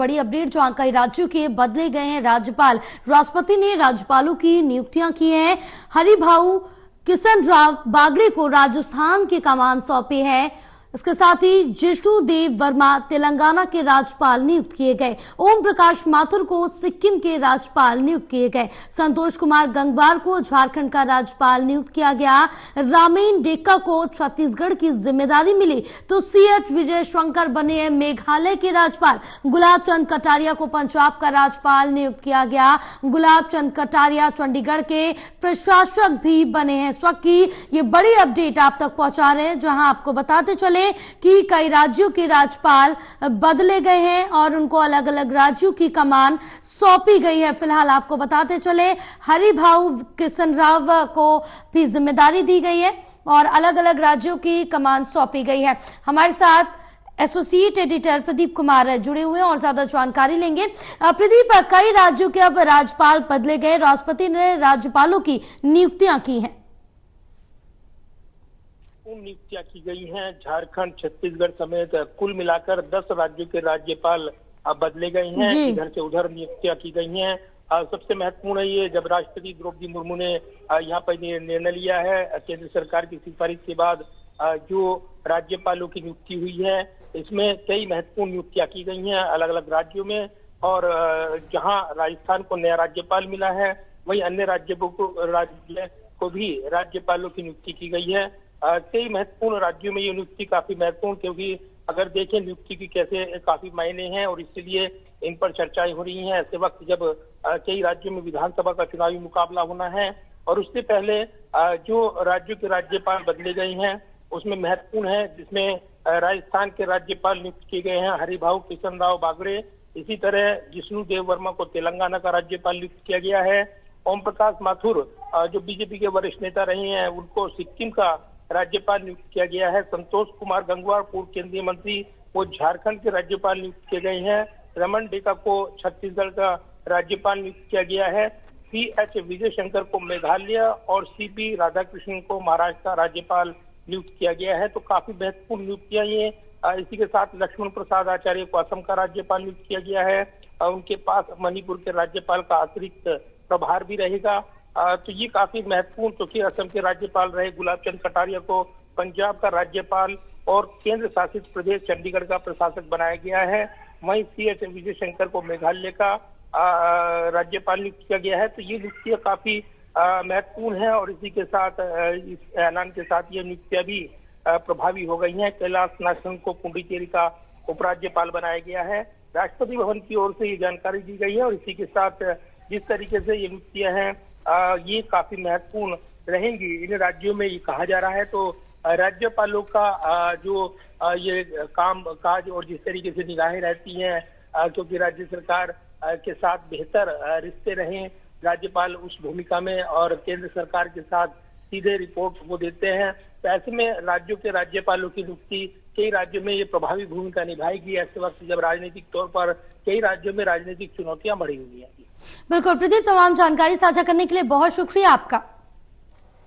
बड़ी अपडेट, जहां कई राज्यों के बदले गए हैं राज्यपाल। राष्ट्रपति ने राज्यपालों की नियुक्तियां की हैं। हरिभाऊ किशन राव बागड़े को राजस्थान की कमान सौंपी है। इसके साथ ही जिष्णु देव वर्मा तेलंगाना के राज्यपाल नियुक्त किए गए। ओम प्रकाश माथुर को सिक्किम के राज्यपाल नियुक्त किए गए। संतोष कुमार गंगवार को झारखंड का राज्यपाल नियुक्त किया गया। रामेन डेक्का को छत्तीसगढ़ की जिम्मेदारी मिली तो CH विजय शंकर बने हैं मेघालय के राज्यपाल। गुलाब चंद कटारिया को पंजाब का राज्यपाल नियुक्त किया गया। गुलाब चंद कटारिया चंडीगढ़ के प्रशासक भी बने हैं। इस वक्त की ये बड़ी अपडेट आप तक पहुंचा रहे हैं, जहां आपको बताते चले कि कई राज्यों के राज्यपाल बदले गए हैं और उनको अलग अलग राज्यों की कमान सौंपी गई है। फिलहाल आपको बताते चले हरिभाऊ किशन राव को भी जिम्मेदारी दी गई है और अलग अलग राज्यों की कमान सौंपी गई है। हमारे साथ एसोसिएट एडिटर प्रदीप कुमार जुड़े हुए हैं और ज्यादा जानकारी लेंगे। प्रदीप, कई राज्यों के अब राज्यपाल बदले गए, राष्ट्रपति ने राज्यपालों की नियुक्तियां की हैं। नियुक्तियां की गई हैं। झारखंड, छत्तीसगढ़ समेत कुल मिलाकर 10 राज्यों के राज्यपाल अब बदले गए हैं। इधर से उधर नियुक्तियां की गई हैं। सबसे महत्वपूर्ण है ये, जब राष्ट्रपति द्रौपदी मुर्मू ने यहाँ पर निर्णय लिया है केंद्र सरकार की सिफारिश के बाद जो राज्यपालों की नियुक्ति हुई है, इसमें कई महत्वपूर्ण नियुक्तियां की गई हैं अलग अलग राज्यों में। और जहाँ राजस्थान को नया राज्यपाल मिला है, वहीं अन्य राज्य को भी राज्यपालों की नियुक्ति की गई है। कई महत्वपूर्ण राज्यों में ये नियुक्ति काफी महत्वपूर्ण, क्योंकि अगर देखें नियुक्ति की कैसे काफी मायने हैं और इसलिए इन पर चर्चाएं हो रही हैं ऐसे वक्त जब कई राज्यों में विधानसभा का चुनावी मुकाबला होना है। और उससे पहले जो राज्यों के राज्यपाल बदले गए हैं उसमें महत्वपूर्ण है, जिसमें राजस्थान के राज्यपाल नियुक्त किए गए हैं हरिभाऊ किशन राव बागड़े। इसी तरह जिष्णु देव वर्मा को तेलंगाना का राज्यपाल नियुक्त किया गया है। ओम प्रकाश माथुर जो बीजेपी के वरिष्ठ नेता रहे हैं, उनको सिक्किम का राज्यपाल नियुक्त किया गया है। संतोष कुमार गंगवार पूर्व केंद्रीय मंत्री वो झारखंड के राज्यपाल नियुक्त किए गए हैं। रमन डेका को छत्तीसगढ़ का राज्यपाल नियुक्त किया गया है। CH विजय शंकर को मेघालय और CP राधाकृष्णन को महाराष्ट्र का राज्यपाल नियुक्त किया गया है। तो काफी महत्वपूर्ण नियुक्तियां ये। इसी के साथ लक्ष्मण प्रसाद आचार्य को असम का राज्यपाल नियुक्त किया गया है। उनके पास मणिपुर के राज्यपाल का अतिरिक्त प्रभार भी रहेगा। तो ये काफी महत्वपूर्ण, क्योंकि असम के राज्यपाल रहे गुलाब चंद कटारिया को पंजाब का राज्यपाल और केंद्र शासित प्रदेश चंडीगढ़ का प्रशासक बनाया गया है। वहीं CH विजय शंकर को मेघालय का राज्यपाल नियुक्त किया गया है। तो ये नियुक्तियां काफी महत्वपूर्ण है और इसी के साथ इस ऐलान के साथ ये नियुक्तियां भी प्रभावी हो गई हैं। कैलाश नाथन को पुडुचेरी का उपराज्यपाल बनाया गया है। राष्ट्रपति भवन की ओर से ये जानकारी दी गई है और इसी के साथ जिस तरीके से ये नियुक्तियां हैं ये काफी महत्वपूर्ण रहेंगी इन राज्यों में, ये कहा जा रहा है। तो राज्यपालों का जो ये काम काज और जिस तरीके से निगाहें रहती हैं, क्योंकि राज्य सरकार के साथ बेहतर रिश्ते रहें, राज्यपाल उस भूमिका में और केंद्र सरकार के साथ सीधे रिपोर्ट वो देते हैं। तो ऐसे में राज्यों के राज्यपालों की नियुक्ति कई राज्यों में ये प्रभावी भूमिका निभाएगी ऐसे वक्त जब राजनीतिक तौर पर कई राज्यों में राजनीतिक चुनौतियां बढ़ी हुई हैं। बिल्कुल प्रदीप, तमाम जानकारी साझा करने के लिए बहुत शुक्रिया आपका।